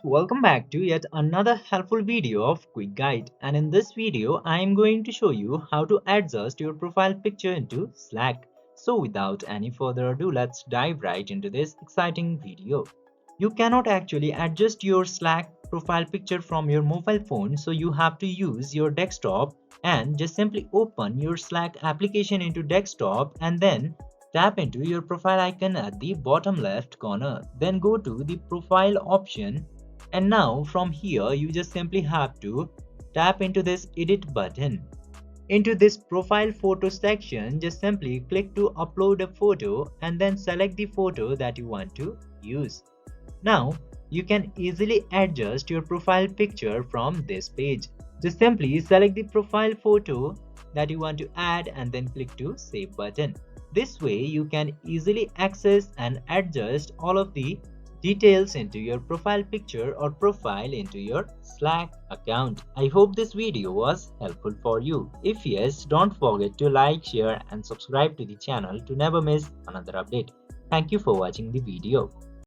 Welcome back to yet another helpful video of Quick Guide, and in this video I am going to show you how to adjust your profile picture into Slack. So without any further ado, let's dive right into this exciting video. You cannot actually adjust your Slack profile picture from your mobile phone, so you have to use your desktop and just simply open your Slack application into desktop and then tap into your profile icon at the bottom left corner. Then go to the profile option, and now from here you just simply have to tap into this edit button. Into this profile photo section, just simply click to upload a photo and then select the photo that you want to use. Now you can easily adjust your profile picture from this page. Just simply select the profile photo that you want to add and then click to save button. This way you can easily access and adjust all of the details into your profile picture or profile into your Slack account. I hope this video was helpful for you. If yes, don't forget to like, share and subscribe to the channel to never miss another update. Thank you for watching the video.